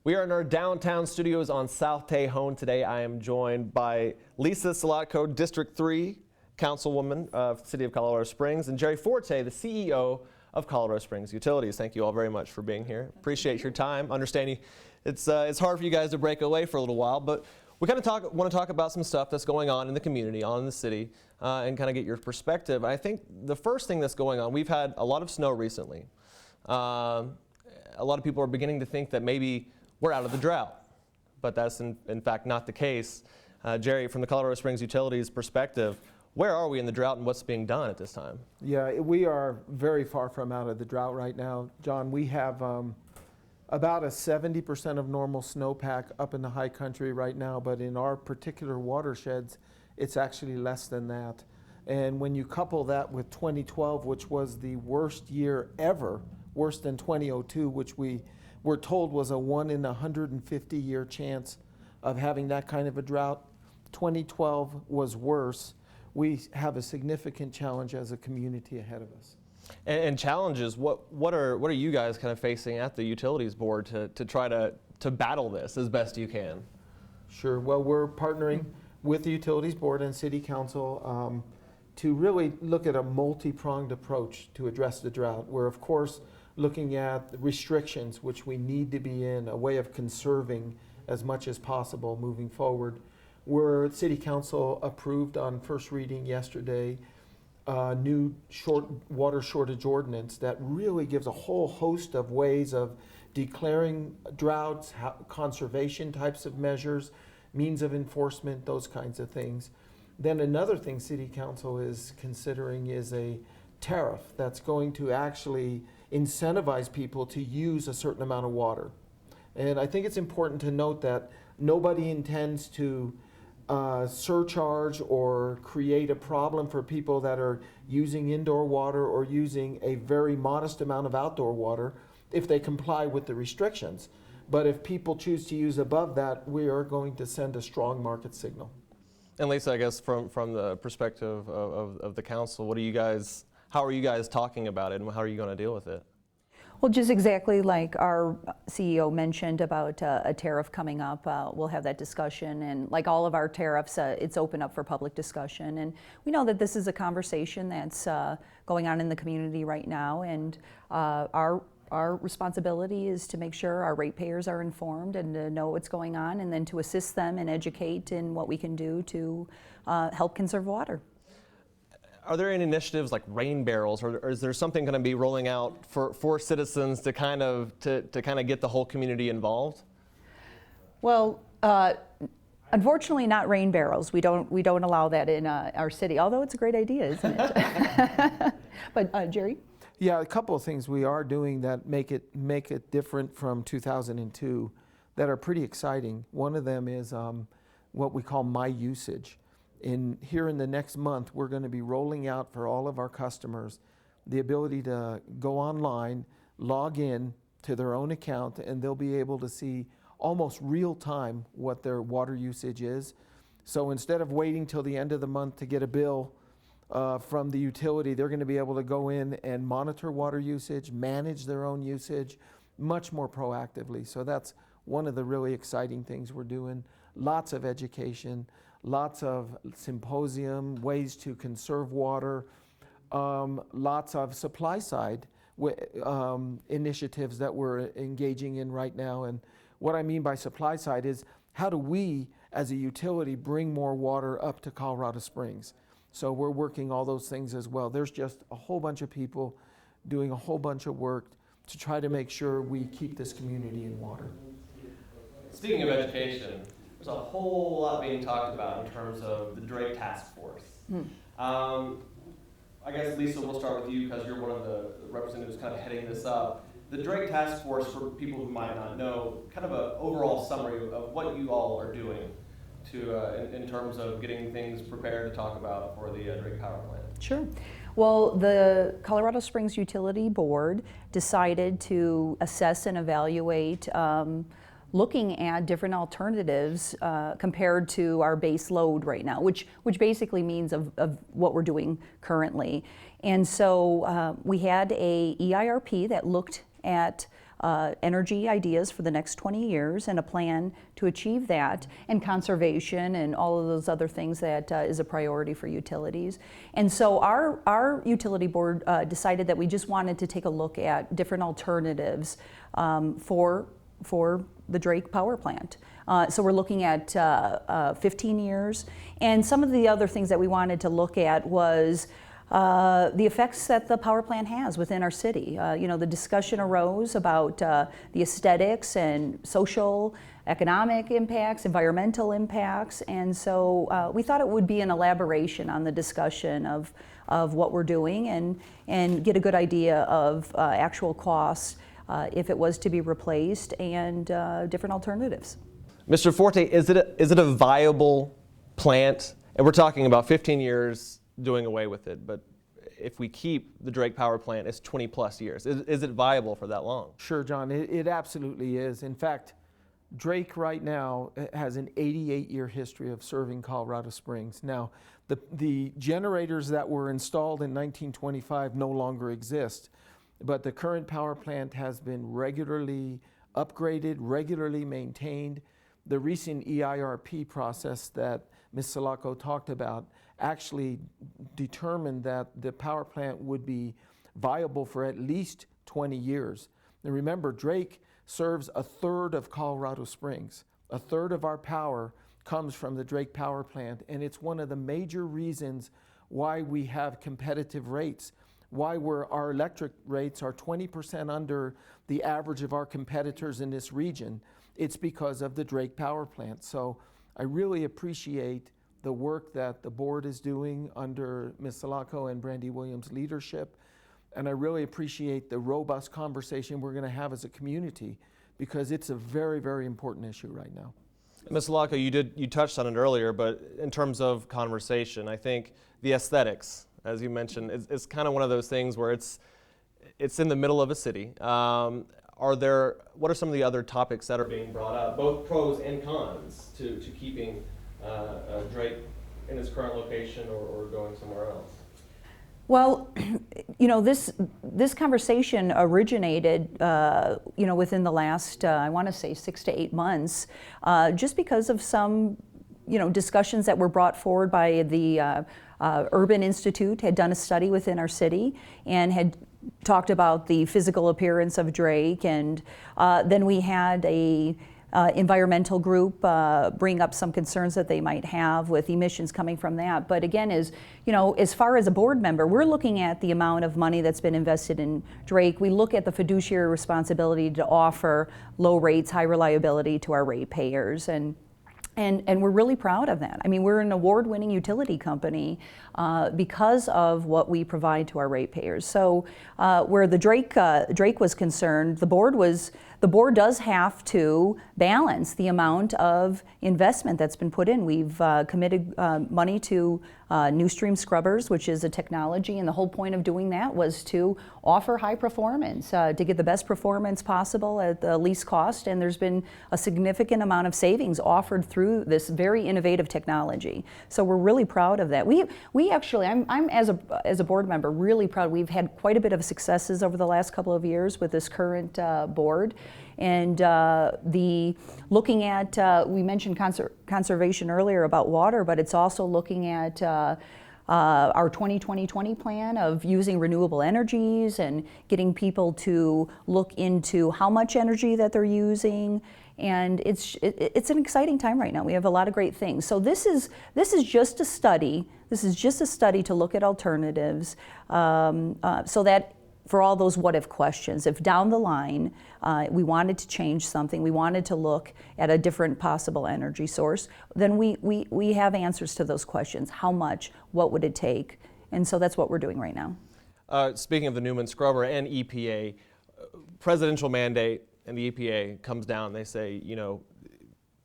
We are in our downtown studios on South Tejon today. I am joined by Lisa Czelatdko, District 3 Councilwoman of the City of Colorado Springs, and Jerry Forte, the CEO of Colorado Springs Utilities. Thank you all very much for being here. Appreciate your time. Understanding it's hard for you guys to break away for a little while, but we kind of want to talk about some stuff that's going on in the community, in the city, and kind of get your perspective. I think the first thing that's going on, we've had a lot of snow recently. A lot of people are beginning to think that maybe we're out of the drought, but that's in fact not the case. Jerry, from the Colorado Springs Utilities perspective, where are we in the drought and what's being done at this time? Yeah, we are very far from out of the drought right now. John, we have about a 70% of normal snowpack up in the high country right now, but in our particular watersheds, it's actually less than that. And when you couple that with 2012, which was the worst year ever, worse than 2002, which we were told was a 1 in 150 year chance of having that kind of a drought, 2012 was worse. We have a significant challenge as a community ahead of us. And challenges, what are you guys kind of facing at the Utilities Board to try to battle this as best you can? Sure, well, we're partnering with the Utilities Board and City Council to really look at a multi-pronged approach to address the drought. We're of course looking at restrictions, which we need to be in, a way of conserving as much as possible moving forward. City Council approved on first reading yesterday a new water shortage ordinance that really gives a whole host of ways of declaring droughts, conservation types of measures, means of enforcement, those kinds of things. Then another thing City Council is considering is a tariff that's going to actually incentivize people to use a certain amount of water. And I think it's important to note that nobody intends to surcharge or create a problem for people that are using indoor water or using a very modest amount of outdoor water if they comply with the restrictions. But if people choose to use above that, we are going to send a strong market signal. And Lisa, I guess from the perspective of the council, how are you guys talking about it and how are you going to deal with it? Well, just exactly like our CEO mentioned about a tariff coming up, we'll have that discussion, and like all of our tariffs, it's open up for public discussion. And we know that this is a conversation that's going on in the community right now, and our responsibility is to make sure our ratepayers are informed and to know what's going on, and then to assist them and educate in what we can do to help conserve water. Are there any initiatives like rain barrels, or is there something going to be rolling out for citizens to kind of get the whole community involved? Well, unfortunately, not rain barrels. We don't allow that in our city. Although it's a great idea, isn't it? But Jerry? Yeah, a couple of things we are doing that make it different from 2002 that are pretty exciting. One of them is what we call My Usage. Here in the next month, we're going to be rolling out for all of our customers the ability to go online, log in to their own account, and they'll be able to see almost real time what their water usage is. So instead of waiting till the end of the month to get a bill from the utility, they're going to be able to go in and monitor water usage, manage their own usage much more proactively. So that's one of the really exciting things we're doing. Lots of education, lots of symposium, ways to conserve water, lots of supply side initiatives that we're engaging in right now. And what I mean by supply side is, how do we as a utility bring more water up to Colorado Springs? So we're working all those things as well. There's just a whole bunch of people doing a whole bunch of work to try to make sure we keep this community in water. Speaking of education, there's a whole lot being talked about in terms of the Drought Task Force. I guess, Lisa, we'll start with you because you're one of the representatives kind of heading this up. The Drought Task Force, for people who might not know, kind of an overall summary of what you all are doing in terms of getting things prepared to talk about for the Drought Power Plant. Sure. Well, the Colorado Springs Utility Board decided to assess and evaluate looking at different alternatives compared to our base load right now, which basically means of what we're doing currently. And so we had a EIRP that looked at energy ideas for the next 20 years and a plan to achieve that, and conservation and all of those other things that is a priority for utilities. And so our utility board decided that we just wanted to take a look at different alternatives for the Drake power plant. So we're looking at 15 years. And some of the other things that we wanted to look at was the effects that the power plant has within our city. The discussion arose about the aesthetics and social, economic impacts, environmental impacts, and so we thought it would be an elaboration on the discussion of what we're doing and get a good idea of actual costs if it was to be replaced, and different alternatives. Mr. Forte, is it a viable plant? And we're talking about 15 years doing away with it, but if we keep the Drake power plant, it's 20 plus years. Is it viable for that long? Sure, John, it absolutely is. In fact, Drake right now has an 88-year history of serving Colorado Springs. Now, the generators that were installed in 1925 no longer exist, but the current power plant has been regularly upgraded, regularly maintained. The recent EIRP process that Ms. Czelatdko talked about actually determined that the power plant would be viable for at least 20 years. And remember, Drake serves a third of Colorado Springs. A third of our power comes from the Drake power plant, and it's one of the major reasons why we have competitive rates, why our electric rates are 20% under the average of our competitors in this region. It's because of the Drake power plant. So I really appreciate the work that the board is doing under Ms. Czelatdko and Brandy Williams' leadership. And I really appreciate the robust conversation we're going to have as a community, because it's a very, very important issue right now. Ms. Czelatdko, you touched on it earlier, but in terms of conversation, I think the aesthetics, as you mentioned, is kind of one of those things where it's in the middle of a city. What are some of the other topics that are being brought up, both pros and cons, to keeping Drake in its current location or going somewhere else? Well, this conversation originated, within the last, I want to say 6 to 8 months, just because of some, discussions that were brought forward by the Urban Institute. Had done a study within our city and had talked about the physical appearance of Drake, and then we had a environmental group bring up some concerns that they might have with emissions coming from that. But again, as far as a board member, we're looking at the amount of money that's been invested in Drake. We look at the fiduciary responsibility to offer low rates, high reliability to our ratepayers, and we're really proud of that. I mean, we're an award-winning utility company because of what we provide to our ratepayers. So where the Drake was concerned, the board does have to balance the amount of investment that's been put in. We've committed money to Newman Scrubbers, which is a technology, and the whole point of doing that was to offer high performance, to get the best performance possible at the least cost, and there's been a significant amount of savings offered through this very innovative technology. So we're really proud of that. We actually, I'm as a board member really proud. We've had quite a bit of successes over the last couple of years with this current board. And looking at, we mentioned conservation earlier about water, but it's also looking at our 20-20-20 plan of using renewable energies and getting people to look into how much energy that they're using. And it's an exciting time right now. We have a lot of great things. So this is just a study. This is just a study to look at alternatives, so that for all those what-if questions, if down the line we wanted to change something, we wanted to look at a different possible energy source, then we have answers to those questions. How much? What would it take? And so that's what we're doing right now. Speaking of the Newman Scrubber and EPA, presidential mandate and the EPA comes down, they say,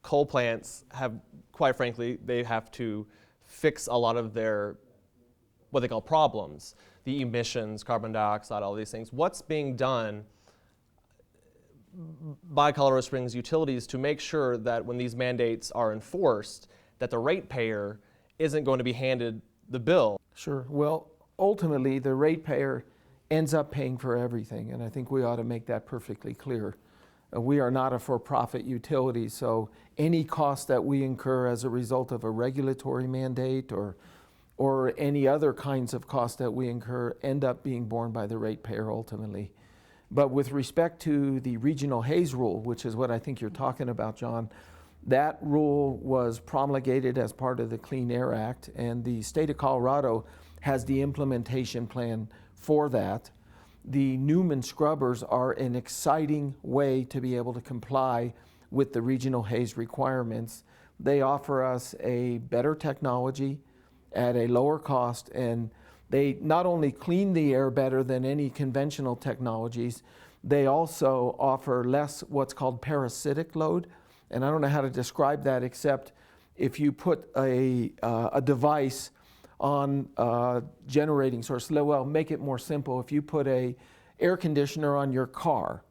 coal plants have, quite frankly, they have to fix a lot of their, what they call problems, the emissions, carbon dioxide, all these things. What's being done by Colorado Springs utilities to make sure that when these mandates are enforced, that the ratepayer isn't going to be handed the bill? Sure. Well, ultimately, the ratepayer ends up paying for everything, and I think we ought to make that perfectly clear. We are not a for-profit utility, so any cost that we incur as a result of a regulatory mandate or any other kinds of costs that we incur end up being borne by the ratepayer ultimately. But with respect to the regional haze rule, which is what I think you're talking about, John, that rule was promulgated as part of the Clean Air Act, and the state of Colorado has the implementation plan for that. The Newman Scrubbers are an exciting way to be able to comply with the regional haze requirements. They offer us a better technology at a lower cost, and they not only clean the air better than any conventional technologies, they also offer less what's called parasitic load. And I don't know how to describe that except if you put a device on a generating source. Well, make it more simple. If you put a air conditioner on your car,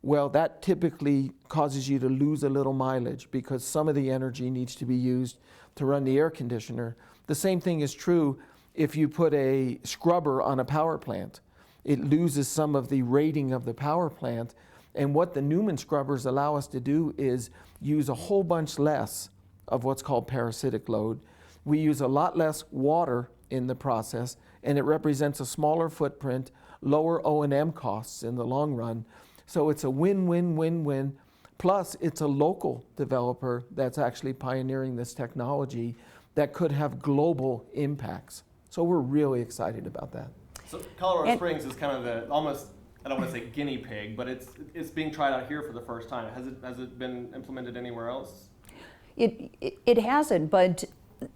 well, that typically causes you to lose a little mileage because some of the energy needs to be used to run the air conditioner. The same thing is true if you put a scrubber on a power plant. It loses some of the rating of the power plant. And what the Newman Scrubbers allow us to do is use a whole bunch less of what's called parasitic load. We use a lot less water in the process, and it represents a smaller footprint, lower O&M costs in the long run. So it's a win-win-win-win. Plus, it's a local developer that's actually pioneering this technology that could have global impacts. So we're really excited about that. So Colorado Springs is kind of the almost, I don't want to say guinea pig, but it's being tried out here for the first time. Has it been implemented anywhere else? It hasn't, but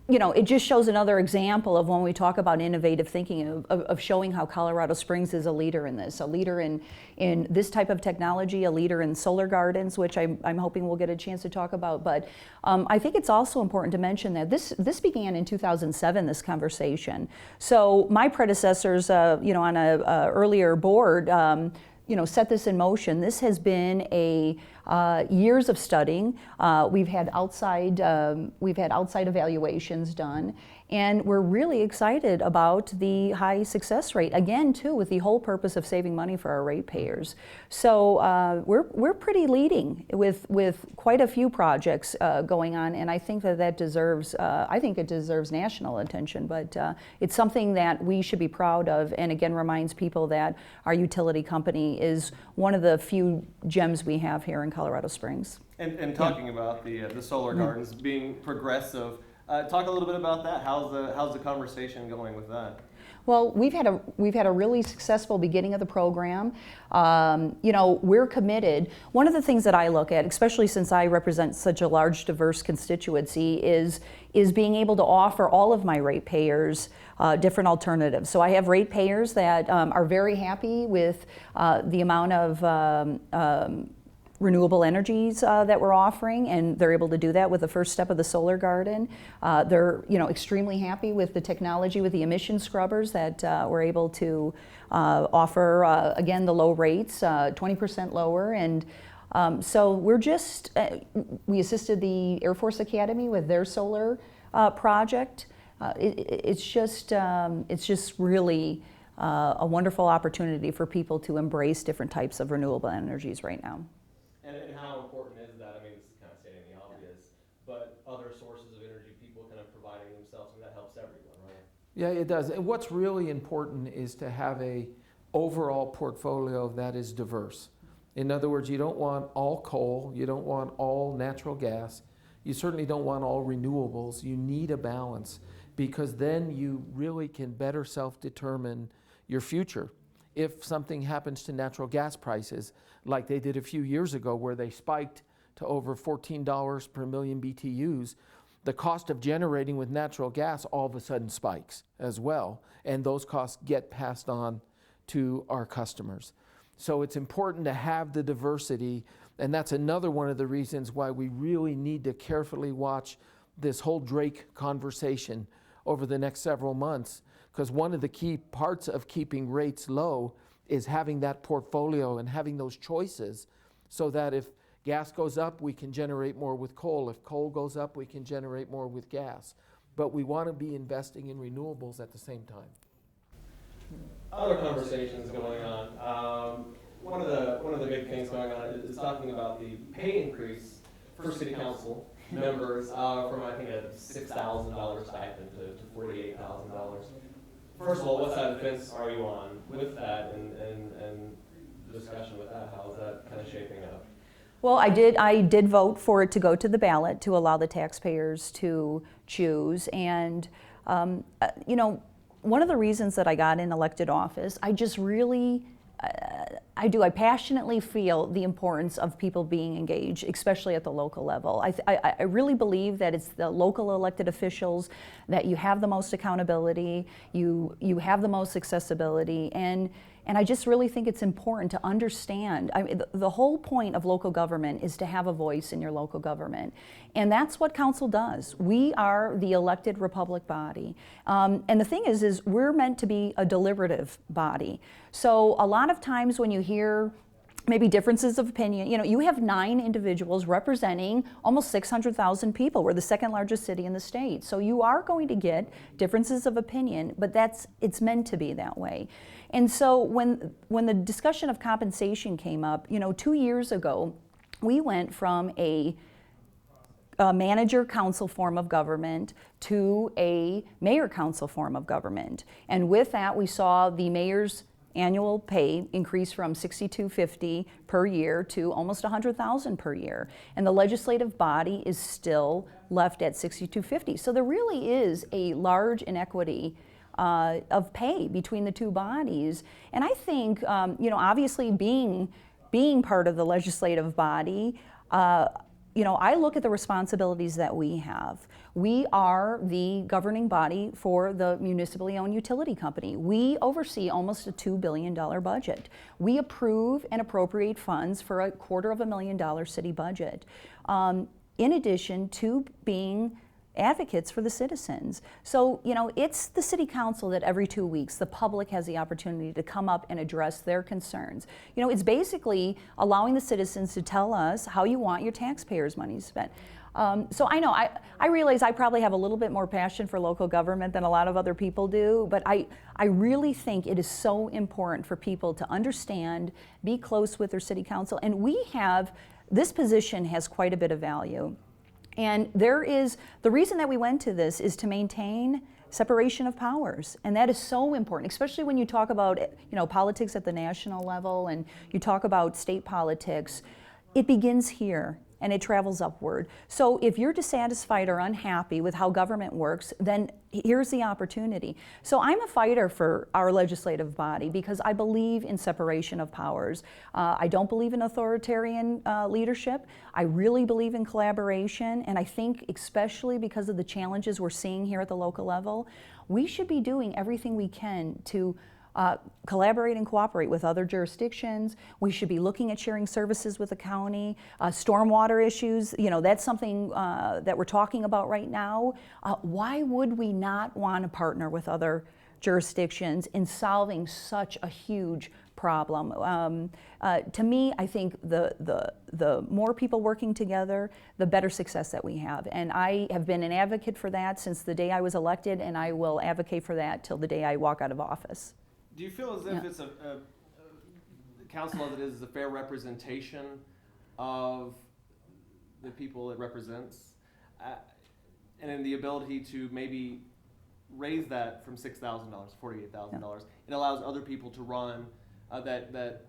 you know, it just shows another example of when we talk about innovative thinking, of showing how Colorado Springs is a leader in this, a leader in this type of technology, a leader in solar gardens, which I'm hoping we'll get a chance to talk about. But I think it's also important to mention that this began in 2007, this conversation. So my predecessors, you know, on a earlier board, you know, set this in motion. This has been a years of studying. We've had outside evaluations done, and we're really excited about the high success rate. Again, too, with the whole purpose of saving money for our ratepayers. So we're pretty leading with quite a few projects going on, and I think that deserves. I think it deserves national attention. But it's something that we should be proud of, and again reminds people that our utility company is one of the few gems we have here in Colorado Springs. And talking about the solar gardens being progressive, talk a little bit about that. How's the conversation going with that? Well, we've had a really successful beginning of the program. You know, we're committed. One of the things that I look at, especially since I represent such a large, diverse constituency, is being able to offer all of my ratepayers different alternatives. So I have ratepayers that are very happy with the amount of renewable energies that we're offering, and they're able to do that with the first step of the solar garden. They're, you know, extremely happy with the technology with the emission scrubbers that we're able to offer, again, the low rates, 20% lower. And so we're just, we assisted the Air Force Academy with their solar project. It's just really a wonderful opportunity for people to embrace different types of renewable energies right now. And how important is that? I mean, this is kind of stating the obvious, but other sources of energy, people kind of providing themselves, and that helps everyone, right? Yeah, it does. And what's really important is to have a overall portfolio that is diverse. In other words, you don't want all coal, you don't want all natural gas, you certainly don't want all renewables. You need a balance, because then you really can better self-determine your future. If something happens to natural gas prices, like they did a few years ago where they spiked to over $14 per million BTUs, the cost of generating with natural gas all of a sudden spikes as well, and those costs get passed on to our customers. So it's important to have the diversity, and that's another one of the reasons why we really need to carefully watch this whole Drake conversation over the next several months, because one of the key parts of keeping rates low is having that portfolio and having those choices, so that if gas goes up, we can generate more with coal. If coal goes up, we can generate more with gas. But we want to be investing in renewables at the same time. other conversations going on. One of the big things going on is talking about the pay increase for city council members from I think a $6,000 stipend to $48,000. First of all, what side of the fence are you on with that, and the discussion with that? How is that kind of shaping up? Well, I did vote for it to go to the ballot to allow the taxpayers to choose. And, you know, one of the reasons that I got in elected office, I just really, I passionately feel the importance of people being engaged, especially at the local level. I really believe that it's the local elected officials that you have the most accountability, you have the most accessibility, and I just really think it's important to understand. I mean, the whole point of local government is to have a voice in your local government. And that's what council does. We are the elected republic body. And the thing is we're meant to be a deliberative body. So a lot of times when you hear maybe differences of opinion, you know, you have 9 individuals representing almost 600,000 people. We're the second largest city in the state. So you are going to get differences of opinion, but it's meant to be that way. And so when the discussion of compensation came up, you know, 2 years ago, we went from a manager council form of government to a mayor council form of government. And with that, we saw the mayor's annual pay increase from $62.50 per year to almost $100,000 per year. And the legislative body is still left at $62.50. So there really is a large inequity of pay between the two bodies. And I think, you know, obviously being part of the legislative body, you know, I look at the responsibilities that we have. We are the governing body for the municipally owned utility company. We oversee almost a $2 billion budget. We approve and appropriate funds for $250,000 city budget, in addition to being advocates for the citizens. So, you know, it's the city council that every 2 weeks the public has the opportunity to come up and address their concerns. You know, it's basically allowing the citizens to tell us how you want your taxpayers' money spent. So I know, I realize I probably have a little bit more passion for local government than a lot of other people do, but I really think it is so important for people to understand, be close with their city council, and this position has quite a bit of value. And the reason that we went to this is to maintain separation of powers, and that is so important, especially when you talk about, you know, politics at the national level and you talk about state politics. It begins here and it travels upward. So if you're dissatisfied or unhappy with how government works, then here's the opportunity. So I'm a fighter for our legislative body because I believe in separation of powers. I don't believe in authoritarian leadership. I really believe in collaboration, and I think especially because of the challenges we're seeing here at the local level, we should be doing everything we can to collaborate and cooperate with other jurisdictions. We should be looking at sharing services with the county. Stormwater issues, you know, that's something that we're talking about right now. Why would we not want to partner with other jurisdictions in solving such a huge problem? To me, I think the more people working together, the better success that we have. And I have been an advocate for that since the day I was elected, and I will advocate for that till the day I walk out of office. Do you feel as if it's the council as it is a fair representation of the people it represents, and in the ability to maybe raise that from $6,000 to $48,000? It allows other people to run that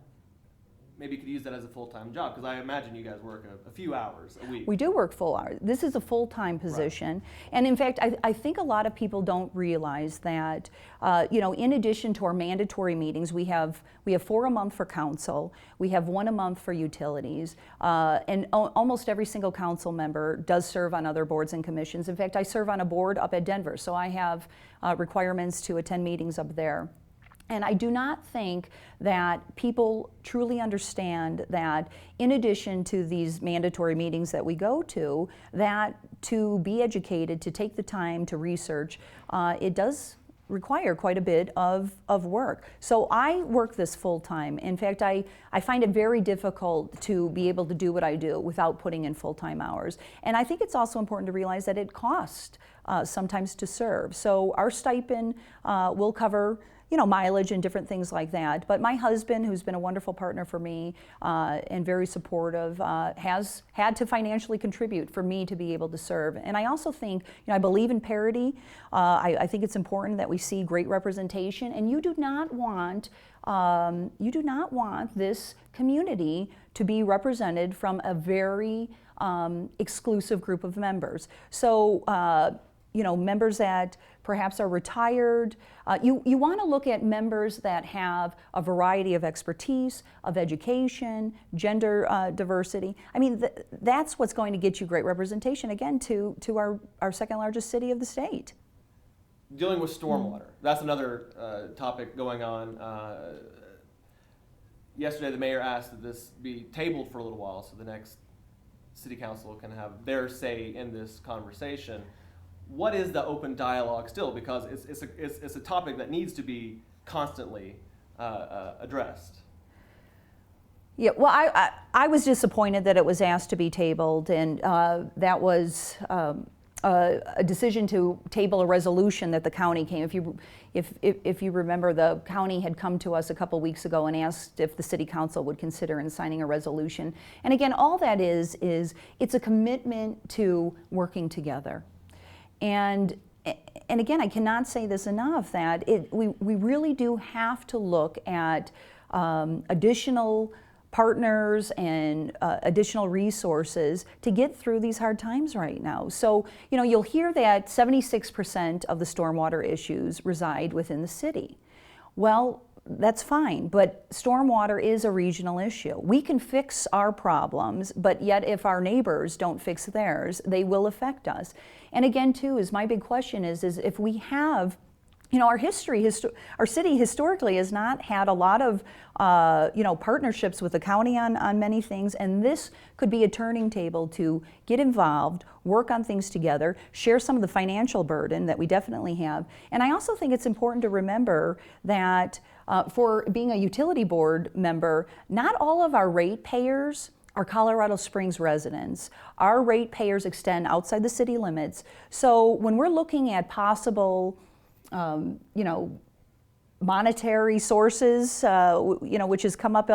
maybe could use that as a full-time job, because I imagine you guys work a few hours a week. We do work full hours. This is a full-time position. Right. And in fact, I think a lot of people don't realize that, you know, in addition to our mandatory meetings, we have 4 a month for council, we have 1 a month for utilities, and almost every single council member does serve on other boards and commissions. In fact, I serve on a board up at Denver, so I have requirements to attend meetings up there. And I do not think that people truly understand that in addition to these mandatory meetings that we go to, that to be educated, to take the time to research, it does require quite a bit of work. So I work this full time. In fact, I find it very difficult to be able to do what I do without putting in full-time hours. And I think it's also important to realize that it costs sometimes to serve. So our stipend will cover, mileage and different things like that. But my husband, who's been a wonderful partner for me and very supportive, has had to financially contribute for me to be able to serve. And I also think, I believe in parity. I think it's important that we see great representation, and you do not want this community to be represented from a very exclusive group of members. So, members that perhaps are retired. You want to look at members that have a variety of expertise, of education, gender diversity. I mean, that's what's going to get you great representation, again, to our second largest city of the state. Dealing with stormwater, that's another topic going on. Yesterday, the mayor asked that this be tabled for a little while so the next city council can have their say in this conversation. What is the open dialogue still? Because it's a topic that needs to be constantly addressed. Yeah, well, I was disappointed that it was asked to be tabled, and that was a decision to table a resolution that the county came. If you remember, the county had come to us a couple weeks ago and asked if the city council would consider in signing a resolution. And again, all that is it's a commitment to working together. And again, I cannot say this enough, that we really do have to look at additional partners and additional resources to get through these hard times right now. So, you'll hear that 76% of the stormwater issues reside within the city. Well, that's fine, but stormwater is a regional issue. We can fix our problems, but yet if our neighbors don't fix theirs, they will affect us. And again, too, is my big question is if we have, our city historically has not had a lot of, partnerships with the county on many things, and this could be a turning table to get involved, work on things together, share some of the financial burden that we definitely have. And I also think it's important to remember that for being a utility board member, not all of our ratepayers are Colorado Springs residents. Our ratepayers extend outside the city limits. So when we're looking at possible monetary sources, which has come up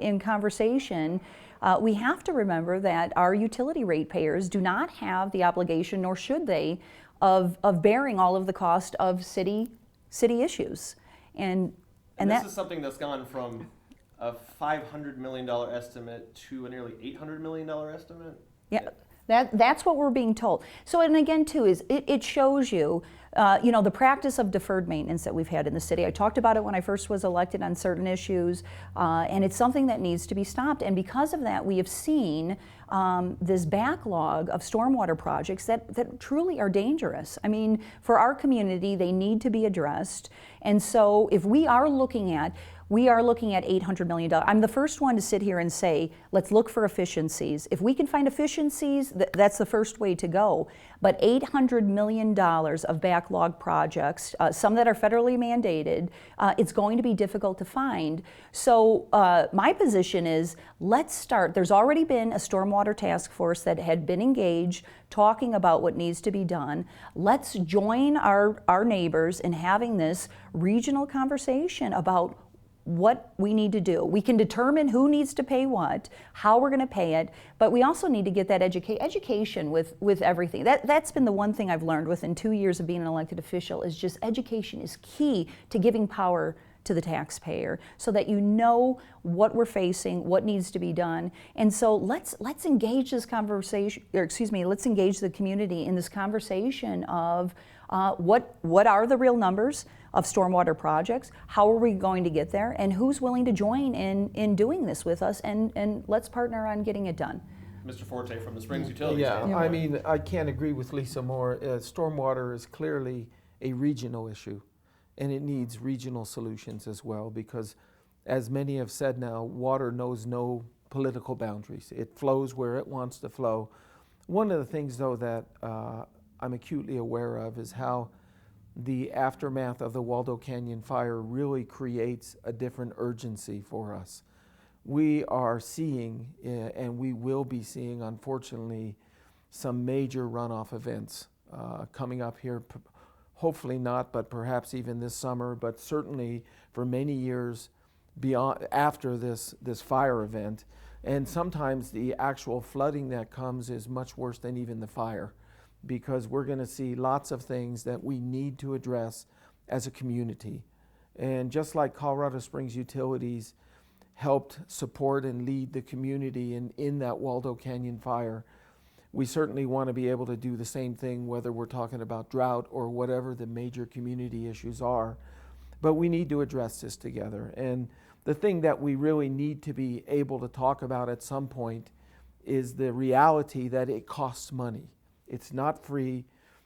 in conversation, we have to remember that our utility ratepayers do not have the obligation, nor should they, of bearing all of the cost of city issues. And this is something that's gone from a $500 million estimate to a nearly $800 million estimate? Yeah. That's what we're being told. So, and again, too, is it shows you, the practice of deferred maintenance that we've had in the city. I talked about it when I first was elected on certain issues, and it's something that needs to be stopped. And because of that, we have seen this backlog of stormwater projects that truly are dangerous. I mean, for our community, they need to be addressed. And so if we are looking at $800 million. I'm the first one to sit here and say, let's look for efficiencies. If we can find efficiencies, that's the first way to go. But $800 million of backlog projects, some that are federally mandated, it's going to be difficult to find. So my position is, let's start. There's already been a stormwater task force that had been engaged, talking about what needs to be done. Let's join our neighbors in having this regional conversation about what we need to do. We can determine who needs to pay what, how we're going to pay it, but we also need to get that education with everything. That's been the one thing I've learned within 2 years of being an elected official, is just education is key to giving power to the taxpayer, so that you know what we're facing, what needs to be done. And so let's engage this conversation, let's engage the community in this conversation of what are the real numbers of stormwater projects, how are we going to get there, and who's willing to join in doing this with us, and let's partner on getting it done. Mr. Forte from the Springs Utilities. Yeah, I mean, I can't agree with Lisa more. Stormwater is clearly a regional issue, and it needs regional solutions as well, because as many have said now, water knows no political boundaries. It flows where it wants to flow. One of the things, though, that I'm acutely aware of is how the aftermath of the Waldo Canyon fire really creates a different urgency for us. We are seeing, and we will be seeing, unfortunately, some major runoff events coming up here, hopefully not, but perhaps even this summer, but certainly for many years beyond after this fire event. And sometimes the actual flooding that comes is much worse than even the fire, because we're going to see lots of things that we need to address as a community. And just like Colorado Springs Utilities helped support and lead the community in that Waldo Canyon fire, we certainly want to be able to do the same thing, whether we're talking about drought or whatever the major community issues are. But we need to address this together. And the thing that we really need to be able to talk about at some point is the reality that it costs money. It's not free.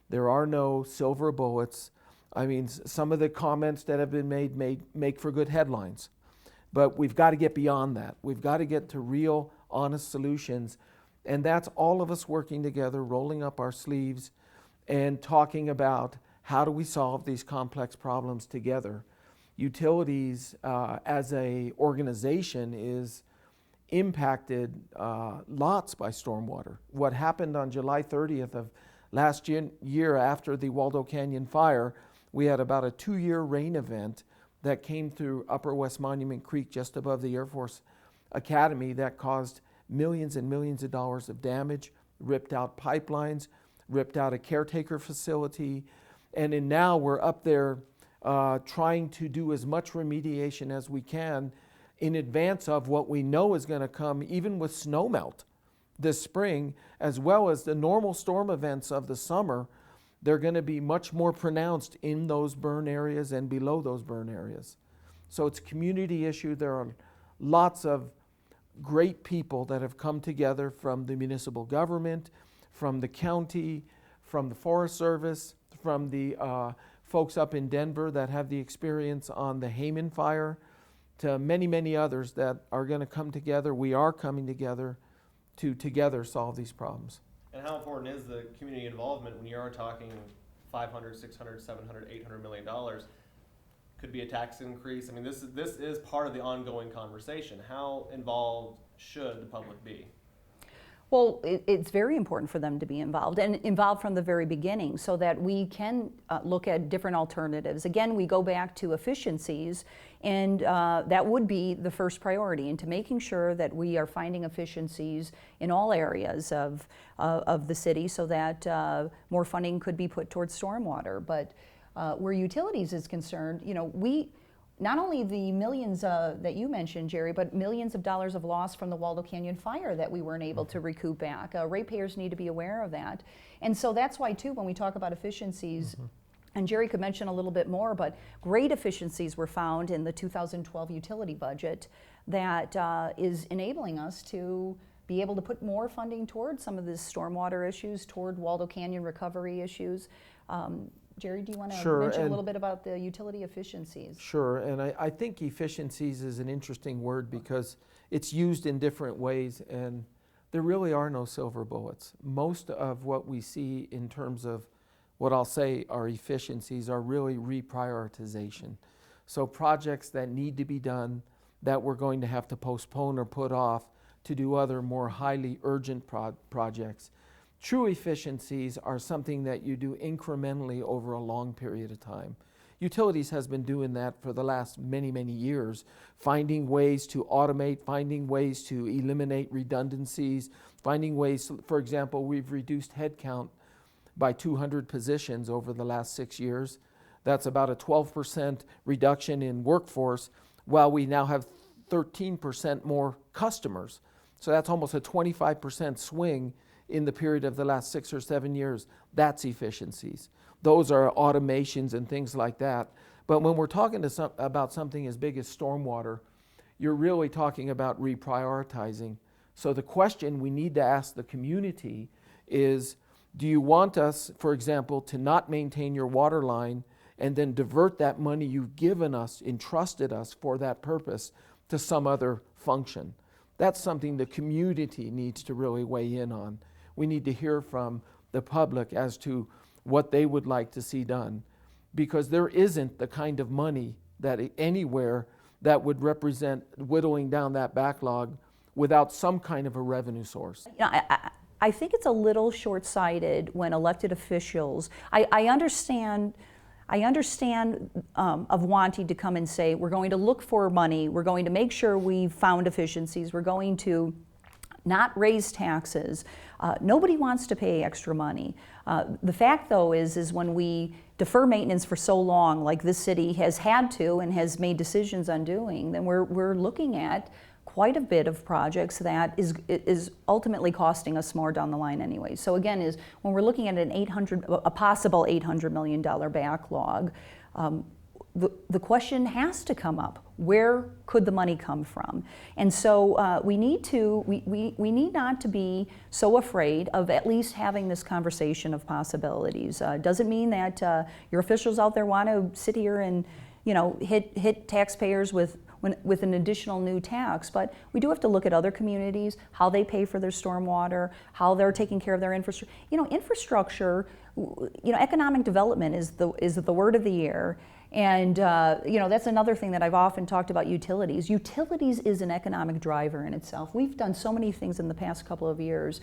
There are no silver bullets. I mean, some of the comments that have been made make for good headlines. But we've got to get beyond that. We've got to get to real, honest solutions. And that's all of us working together, rolling up our sleeves and talking about how do we solve these complex problems together. Utilities as a organization is impacted lots by stormwater. What happened on July 30th of last year after the Waldo Canyon fire, we had about a 2-year rain event that came through Upper West Monument Creek just above the Air Force Academy that caused millions and millions of dollars of damage, ripped out pipelines, ripped out a caretaker facility, and now we're up there trying to do as much remediation as we can in advance of what we know is going to come, even with snowmelt this spring, as well as the normal storm events of the summer. They're going to be much more pronounced in those burn areas and below those burn areas. So it's a community issue. There are lots of great people that have come together from the municipal government, from the county, from the Forest Service, from the folks up in Denver that have the experience on the Hayman fire, to many, many others that are going to come together. We are coming together to together solve these problems. And how important is the community involvement when you are talking $500, $600, $700, $800 million? Could be a tax increase. I mean, this is part of the ongoing conversation. How involved should the public be? Well, it's very important for them to be involved, and involved from the very beginning, so that we can look at different alternatives. Again, we go back to efficiencies, and that would be the first priority, into making sure that we are finding efficiencies in all areas of the city, so that more funding could be put towards stormwater. But where utilities is concerned, you know, we not only the millions that you mentioned, Jerry, but millions of dollars of loss from the Waldo Canyon fire that we weren't able to recoup back. Ratepayers need to be aware of that. And so that's why, too, when we talk about efficiencies, and Jerry could mention a little bit more, but great efficiencies were found in the 2012 utility budget that is enabling us to be able to put more funding toward some of these stormwater issues, toward Waldo Canyon recovery issues. Jerry, do you want to mention a little bit about the utility efficiencies? Sure, and I think efficiencies is an interesting word because it's used in different ways, and there really are no silver bullets. Most of what we see in terms of what I'll say are efficiencies are really reprioritization. So projects that need to be done that we're going to have to postpone or put off to do other more highly urgent projects. True efficiencies are something that you do incrementally over a long period of time. Utilities has been doing that for the last many, many years, finding ways to automate, finding ways to eliminate redundancies, finding ways, for example, we've reduced headcount by 200 positions over the last 6 years. That's about a 12% reduction in workforce, while we now have 13% more customers. So that's almost a 25% swing in the period of the last 6 or 7 years. That's efficiencies. Those are automations and things like that. But when we're talking about something as big as stormwater, you're really talking about reprioritizing. So the question we need to ask the community is, do you want us, for example, to not maintain your water line and then divert that money you've given us, entrusted us for that purpose, to some other function? That's something the community needs to really weigh in on. We need to hear from the public as to what they would like to see done, because there isn't the kind of money that anywhere that would represent whittling down that backlog without some kind of a revenue source. You know, I think it's a little short-sighted when elected officials, I understand I understand of wanting to come and say, we're going to look for money, we're going to make sure we've found efficiencies, we're going to not raise taxes. Nobody wants to pay extra money. The fact, though, is when we defer maintenance for so long, like this city has had to and has made decisions on doing, then we're looking at quite a bit of projects that is ultimately costing us more down the line anyway. So again, is when we're looking at a possible $800 million backlog, the question has to come up: where could the money come from? And so we need not to be so afraid of at least having this conversation of possibilities. Doesn't mean that your officials out there want to sit here and hit taxpayers with an additional new tax, but we do have to look at other communities, how they pay for their stormwater, how they're taking care of their infrastructure. Infrastructure, economic development is the word of the year. And that's another thing that I've often talked about: utilities. Utilities is an economic driver in itself. We've done so many things in the past couple of years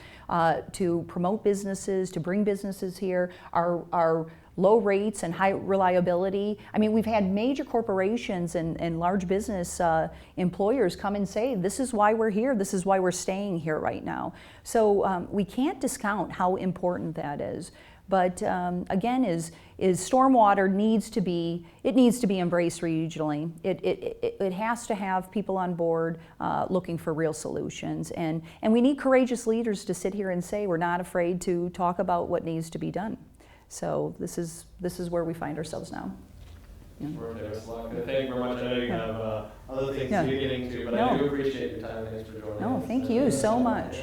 to promote businesses, to bring businesses here. Our low rates and high reliability. I mean, we've had major corporations and large business employers come and say, this is why we're here, this is why we're staying here right now. So we can't discount how important that is. But again, is stormwater needs to be embraced regionally. It has to have people on board looking for real solutions, and we need courageous leaders to sit here and say we're not afraid to talk about what needs to be done. So this is where we find ourselves now. Yeah. Thank you very much. I know you have other things to be getting to, but I do appreciate your time. Thanks for joining us. No, thank you so much.